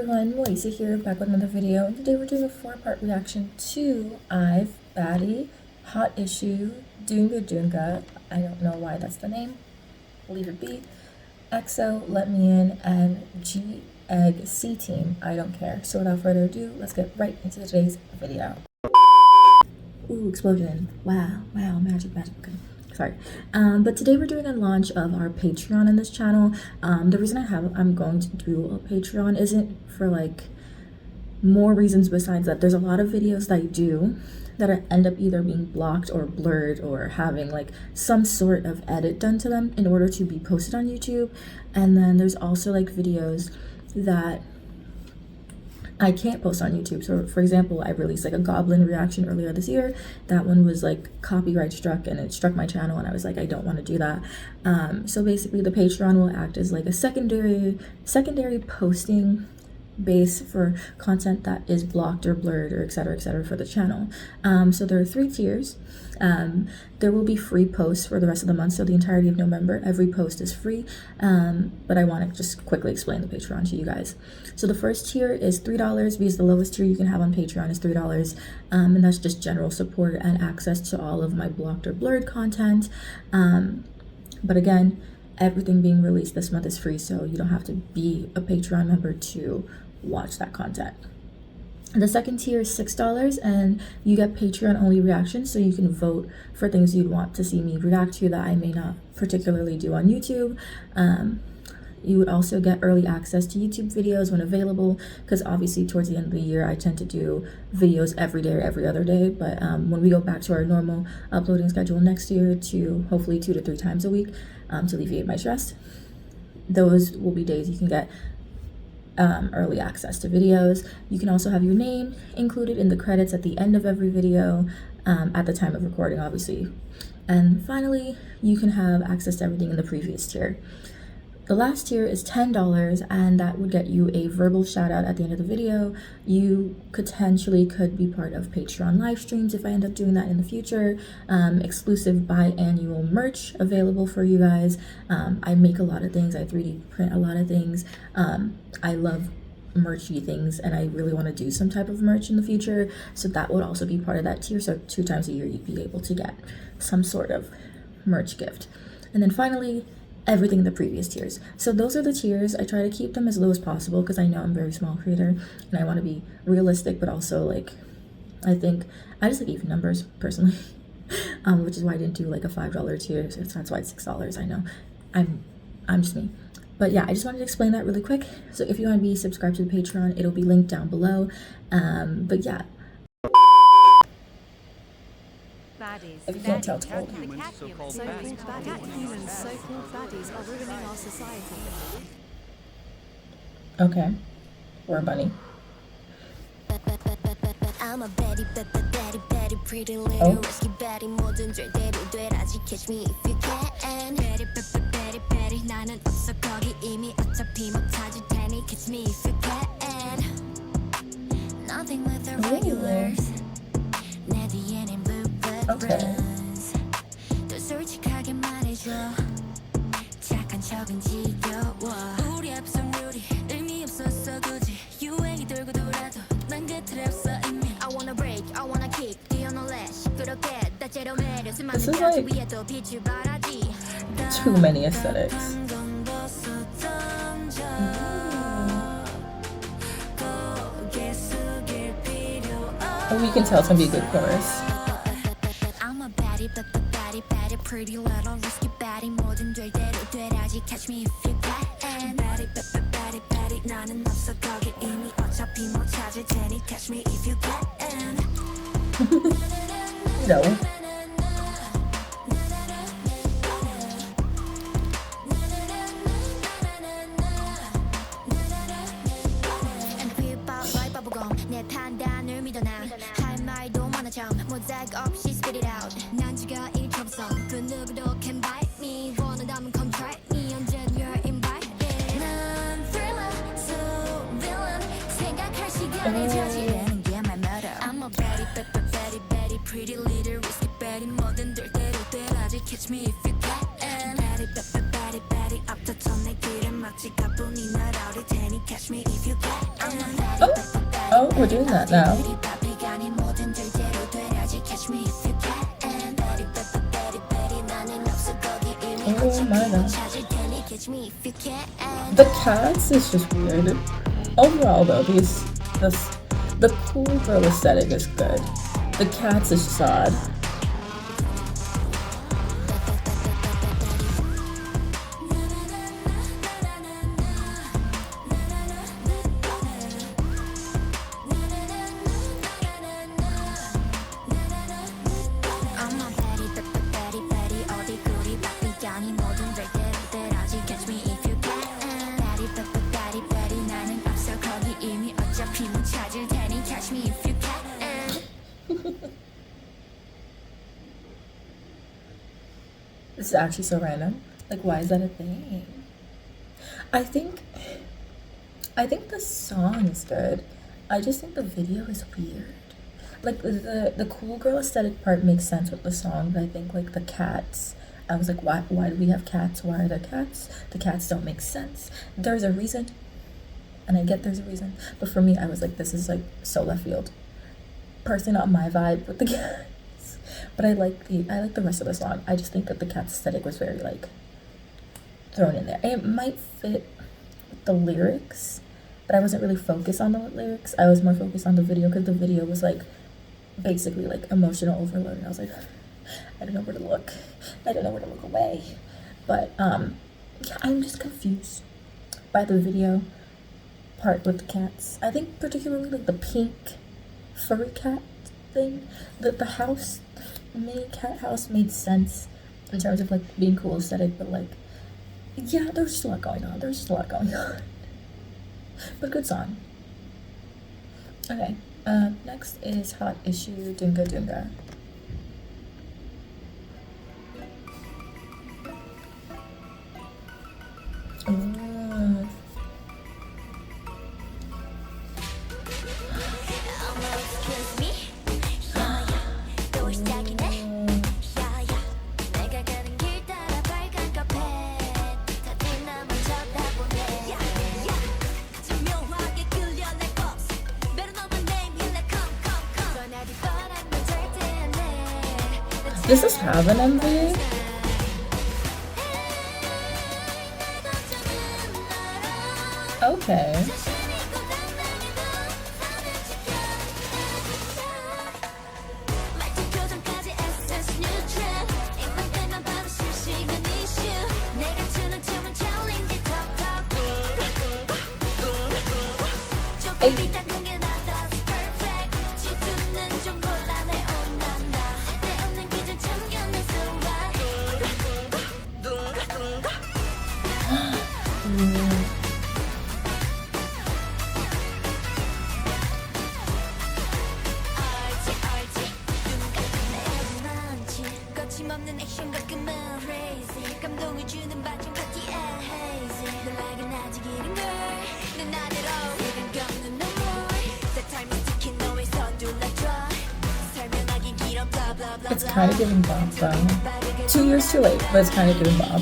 everyone, Melissa here, back with another video. And today we're doing a 4-part reaction to Ive Baddie, Hot Issue, Dung Dunga, I don't know why that's the name, leave it be, EXO, Let Me In, and G-Egg C-Team, I don't care. So without further ado, let's get right into today's video. Ooh, explosion. Wow, magic. Okay. Sorry. But today we're doing a launch of our Patreon on this channel. The reason I'm going to do a Patreon isn't for like more reasons besides that there's a lot of videos that I do that end up either being blocked or blurred or having like some sort of edit done to them in order to be posted on YouTube. And then there's also like videos that I can't post on YouTube. So for example, I released like a Goblin reaction earlier this year. That one was like copyright struck and it struck my channel and I was like, I don't want to do that. So basically the Patreon will act as like a secondary posting base for content that is blocked or blurred or etc for the channel. So there are 3 tiers. There will be free posts for the rest of the month, so the entirety of November every post is free, but I want to just quickly explain the Patreon to you guys. So the first tier is $3 because the lowest tier you can have on Patreon is $3, and that's just general support and access to all of my blocked or blurred content. But again, everything being released this month is free, so you don't have to be a Patreon member to watch that content. The second tier is $6 and you get Patreon only reactions, so you can vote for things you'd want to see me react to that I may not particularly do on YouTube. You would also get early access to YouTube videos when available, because obviously towards the end of the year I tend to do videos every day or every other day, but when we go back to our normal uploading schedule next year to hopefully 2 to 3 times a week to alleviate my stress, those will be days you can get early access to videos. You can also have your name included in the credits at the end of every video at the time of recording, obviously. And finally, you can have access to everything in the previous tier. The last tier is $10 and that would get you a verbal shout out at the end of the video. You potentially could be part of Patreon live streams if I end up doing that in the future. Exclusive biannual merch available for you guys. I make a lot of things, I 3D print a lot of things. I love merchy things and I really want to do some type of merch in the future, so that would also be part of that tier. So 2 times a year you'd be able to get some sort of merch gift. And then finally, everything in the previous tiers. So those are the tiers. I try to keep them as low as possible because I know I'm a very small creator and I want to be realistic, but also like I think I just like even numbers personally. Which is why I didn't do like a $5 tier. So that's why it's $6. I know I'm just me. But yeah, I just wanted to explain that really quick. So if you want to be subscribed to the Patreon, it'll be linked down below. But yeah, if you can't tell, it's cold. So-called baddies are ruining our society. Okay, we're a bunny. I'm a baddie, baddie, pretty little risky baddie. 뭐든 절대로 되라지, catch me if you can. Baddie, 나는 없어 거기 이미 어차피 못하질 테니 catch me if you can. Nothing with the regulars. 내 뒤에는 blue buttons. 또 솔직하게 말해줘. 착한 척은 지겨워. 우리 앞선 룰이 의미 없었어 굳이. 유행이 돌고 돌아도 난 그 틀에 없어 이미. I wanna break, I wanna kick, 뛰어놀래 시끄럽게 다채로 매력 수많은 벽 위에도 빛을 발하지. Too many aesthetics. Oh, you can tell it's gonna be a good chorus. I'm a baddie, pretty little risky baddie. 뭐든 될 대로 되라지, catch me if you can. Baddie, 나는 없어 거기 이미 어차피 못 찾을 테니 catch me if you can. No. 내 판단을 믿어 난 할 말도 많아 참 모자이크 없이 spit it out. 난 지가 일처럼 그 누구도 can bite me. 원한다면 come try me. 언젠 you're invited. 난 thriller, so villain. 생각할 시간에 저지르는 게 말 murder. I'm a baddie, pretty little risky We're doing that now. Oh my god. The cats is just weird. Overall though, the cool girl aesthetic is good. The cats is just odd. This is actually so random. Like, why is that a thing? I think the song is good. I just think the video is weird. Like the cool girl aesthetic part makes sense with the song, but I think like the cats, I was like, why do we have cats? Why are there cats? The cats don't make sense. There's a reason. And I get there's a reason. But for me, I was like, this is like so left field. Personally not my vibe with the cats. But I like the rest of the song. I just think that the cat's aesthetic was very like thrown in there. It might fit with the lyrics, but I wasn't really focused on the lyrics. I was more focused on the video because the video was like basically like emotional overload. And I was like, I don't know where to look. I don't know where to look away. But yeah, I'm just confused by the video part with the cats. I think particularly like the pink furry cat thing. The house, mini cat house made sense in terms of like being cool aesthetic, but like yeah, there's just a lot going on. But good song. Okay, next is Hot Issue Dunga Dunga. Ooh. Does this have an MV? Okay. It's kind of giving Bob though. 2 years too late, but it's kind of giving Bob.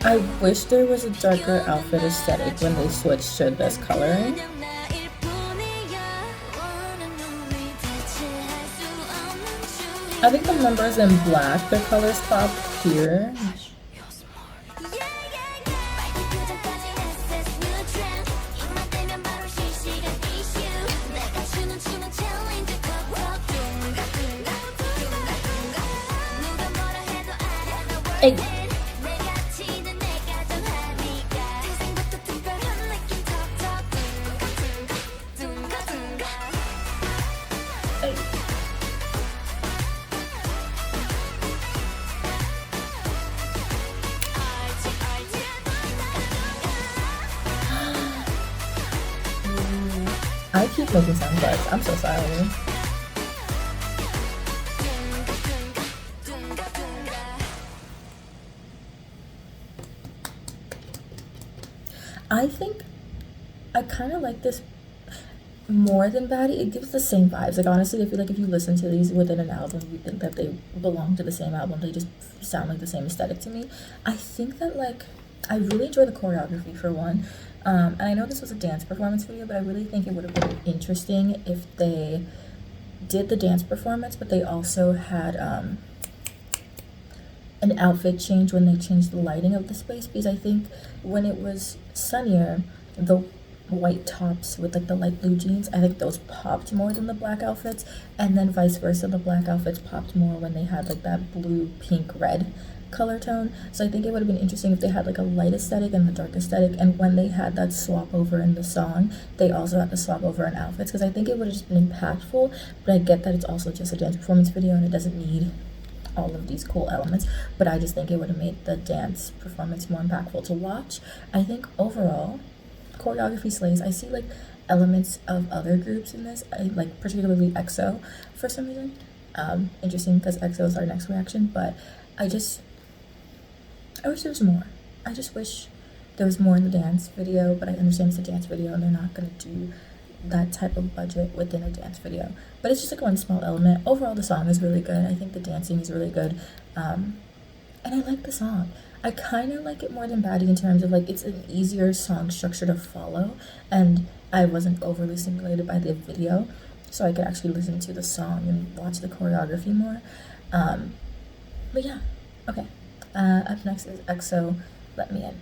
I wish there was a darker outfit aesthetic when they switched to this coloring. I think the members in black, their colors pop here. Hey. I keep making sound bites. I'm so sorry. I think I kind of like this more than Baddie. It gives the same vibes. Like, honestly, I feel like if you listen to these within an album, you think that they belong to the same album. They just sound like the same aesthetic to me. I think that, like, I really enjoy the choreography, for one. And I know this was a dance performance video, but I really think it would have been interesting if they did the dance performance, but they also had an outfit change when they changed the lighting of the space, because I think when it was sunnier, the white tops with like the light blue jeans, I think those popped more than the black outfits, and then vice versa, the black outfits popped more when they had like that blue, pink, red color tone. So I think it would have been interesting if they had like a light aesthetic and a dark aesthetic, and when they had that swap over in the song, they also had to swap over in outfits, because I think it would have just been impactful. But I get that it's also just a dance performance video and it doesn't need all of these cool elements, but I just think it would have made the dance performance more impactful to watch. I think overall choreography slays. I see like elements of other groups in this. I like particularly EXO for some reason. Interesting, because EXO is our next reaction, but I wish there was more. I just wish there was more in the dance video, but I understand it's a dance video and they're not gonna do that type of budget within a dance video. But it's just like one small element. Overall, the song is really good. I think the dancing is really good. And I like the song. I kind of like it more than Baddie in terms of like it's an easier song structure to follow, and I wasn't overly stimulated by the video, so I could actually listen to the song and watch the choreography more. But yeah, okay. Up next is EXO, Let Me In.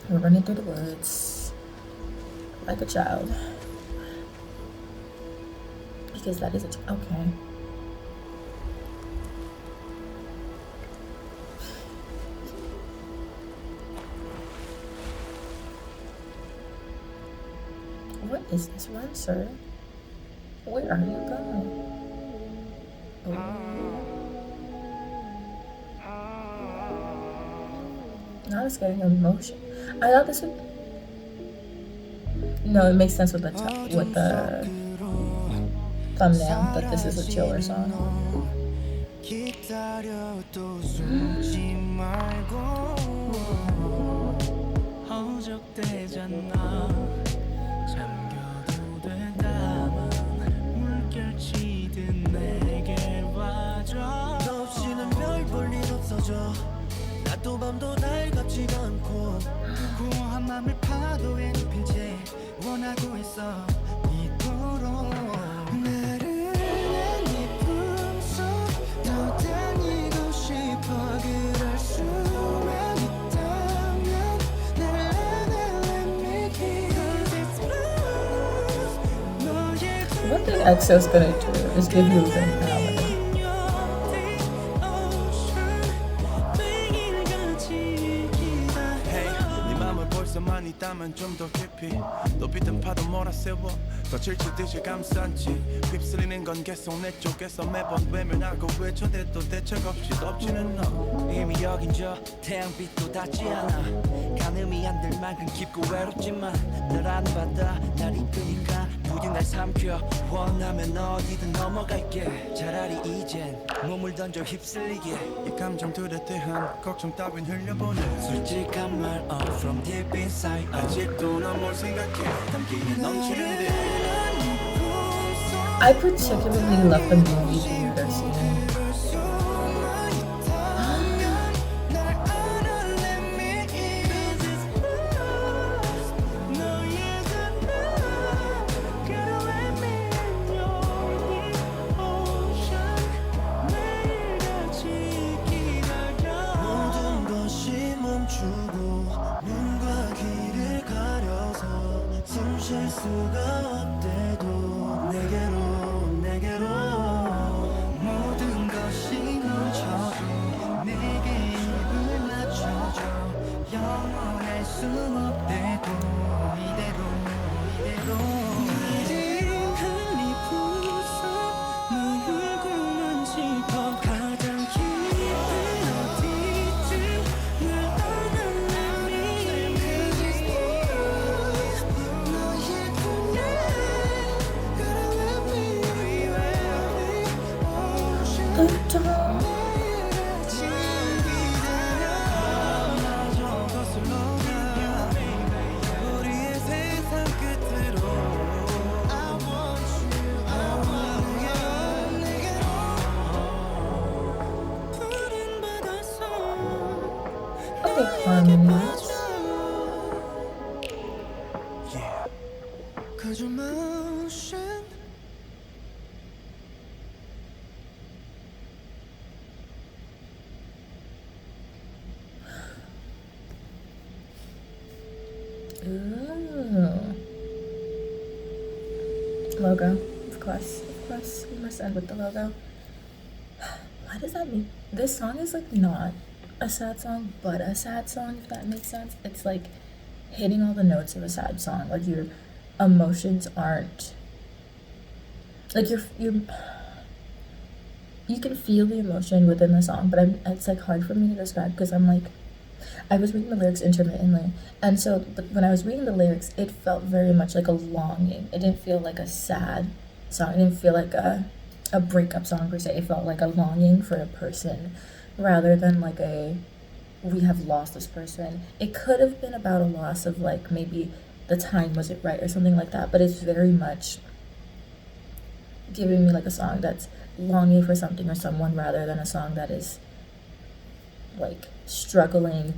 We're running through the woods like a child, because that is okay. What is this one, sir? Where are you going? Now it's getting emotion. I thought this would. No, it makes sense with the thumbnail that this is a chiller song. 낮도 밤도 달갑지가 않고 공허한 맘을 파도에 눕힌 채 원하고 있어 이토록 나를 네 품속 더 다니고 싶어 그럴 수만 있다면 What the EXO's gonna do is give you the power. 있다면 좀 더 깊이 높이든 파도 몰아세워 더 질주듯이 감싼지 휩쓸리는 건 계속 내 쪽에서 매번 외면하고 외쳐대도 대책 없이 덮치는 너 이미 여긴 저 태양빛도 닿지 않아 가늠이 안 될 만큼 깊고 외롭지만 너라는 바다 날 이끄니까 부디 날 삼켜 원하면 어디든 넘어갈게 차라리 이젠 몸을 던져 휩쓸리게 이 감정들에 대한 걱정 따윈 흘려보내 솔직한 말 all from deep inside 아직도 넌 뭘 생각해 담기에 넘치는데 I particularly love the movie theater scene. 쉴 수가 없대도 내게로 모든 Okay, harmonies. Yeah. Cause your motion. Ooh. Logo, of course, we must end with the logo. Why does that mean this song is like not a sad song, but a sad song, if that makes sense? It's like hitting all the notes of a sad song. Like your emotions aren't like you can feel the emotion within the song, but it's like hard for me to describe because I'm like I was reading the lyrics intermittently, and so when I was reading the lyrics, it felt very much like a longing. It didn't feel like a sad song. It didn't feel like a breakup song per se. It felt like a longing for a person rather than like a we have lost this person. It could have been about a loss of like maybe the time wasn't right or something like that, but it's very much giving me like a song that's longing for something or someone rather than a song that is like struggling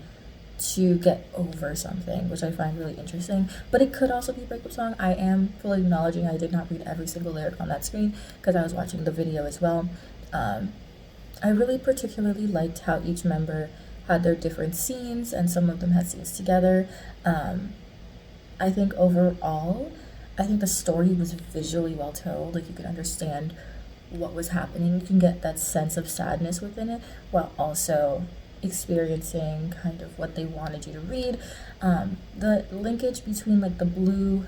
to get over something, which I find really interesting. But it could also be a breakup song. I am fully acknowledging I did not read every single lyric on that screen because I was watching the video as well. I really particularly liked how each member had their different scenes, and some of them had scenes together. I think overall, I think the story was visually well told. Like you could understand what was happening. You can get that sense of sadness within it while also experiencing kind of what they wanted you to read. The linkage between like the blue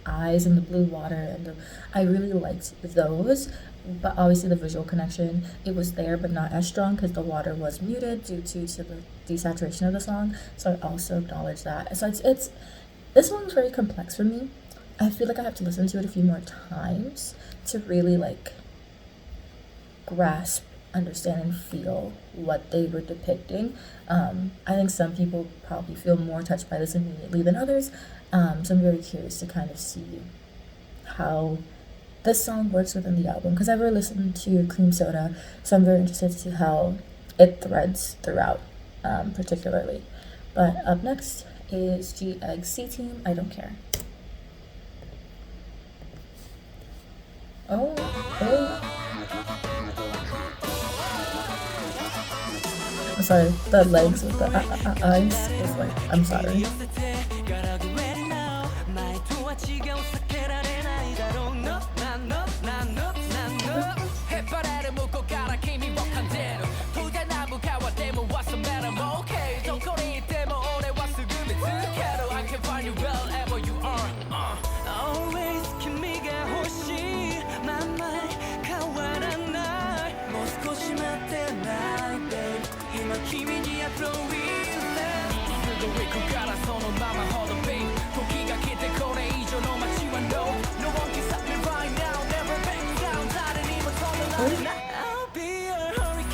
eyes and the blue water and I really liked those, but obviously the visual connection, it was there but not as strong because the water was muted due to the desaturation of the song. So I also acknowledge that. So it's this song is very complex for me. I feel like I have to listen to it a few more times to really like grasp, understand, and feel what they were depicting. I think some people probably feel more touched by this immediately than others. So I'm very curious to kind of see how this song works within the album because I've never listened to Cream Soda, so I'm very interested to see how it threads throughout, particularly. But up next is G-Egg C-Team, I Don't Care. Oh. I'm sorry, the legs with the eyes is like, I'm sorry.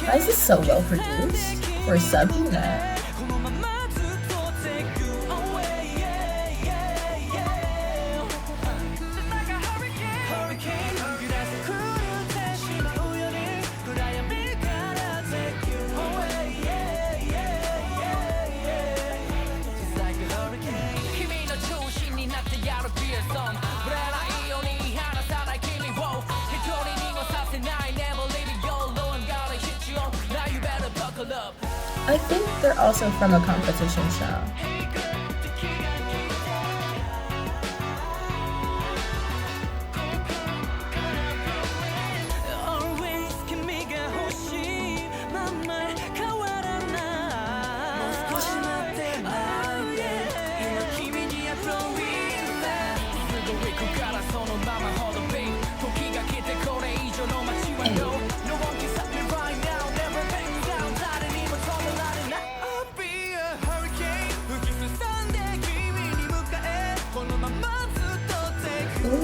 Why is this so well produced for a subunit? I think they're also from a competition show.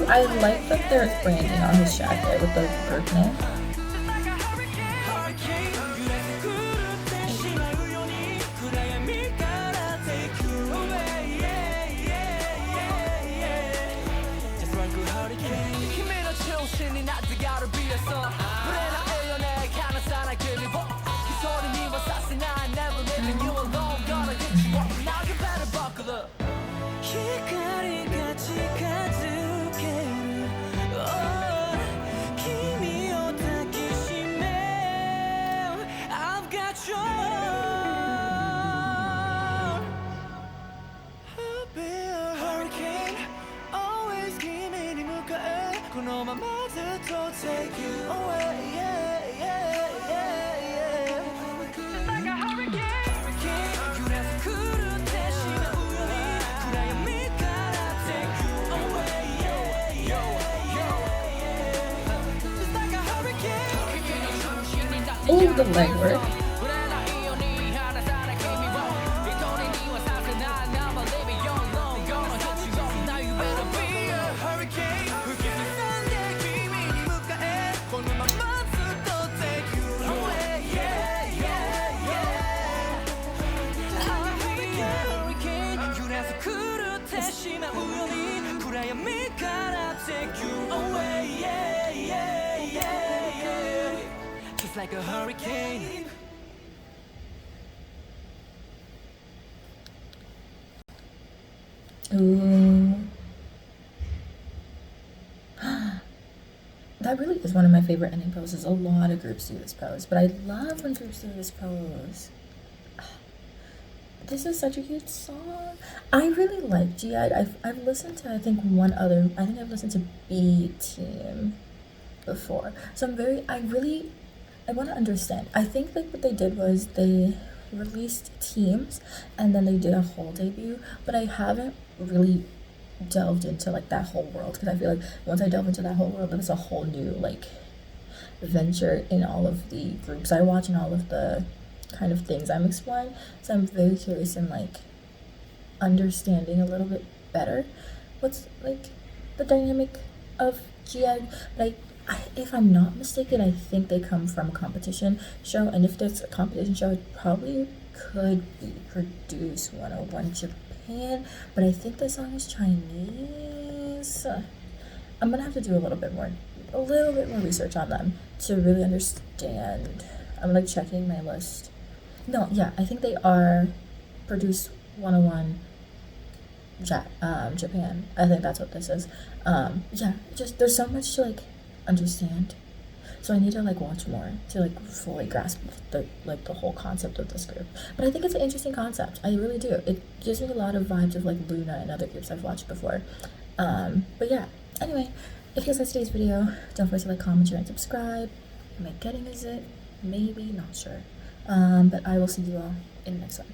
I like that there's branding on his jacket with the bird name. I've got your I'll be a hurricane always 기민이 물가에 그놈만 맞아도 take you away yeah, yeah, yeah, yeah. Just like a hurricane 그래서 그릇에 심한 우연히 그래야 밑가락 take you away yeah, yeah, yeah. Just like a hurricane Oh, the legwork. Just like a hurricane. Ooh. That really is one of my favorite ending poses. A lot of groups do this pose, but I love when groups do this pose. This is such a cute song. I really like G. I've listened to, I think I've listened to B Team before. So I want to understand. I think like what they did was they released teams and then they did a whole debut, but I haven't really delved into like that whole world because I feel like once I delve into that whole world, it's a whole new like venture in all of the groups I watch and all of the kind of things I'm exploring. So I'm very curious in like understanding a little bit better what's like the dynamic of GI. But if I'm not mistaken, I think they come from a competition show, and if there's a competition show, it probably could be Produce 101 Japan, but I think the song is Chinese. I'm gonna have to do a little bit more research on them to really understand. I'm like checking my list. No, yeah, I think they are Produce 101 Japan. I think that's what this is. Yeah, just there's so much to like understand, so I need to like watch more to like fully grasp the whole concept of this group. But I think it's an interesting concept. I really do. It gives me a lot of vibes of like Luna and other groups I've watched before. But yeah, anyway, if you guys like today's video, don't forget to like, comment, share, and subscribe. Am I getting is it? Maybe, not sure. But I will see you all in the next one.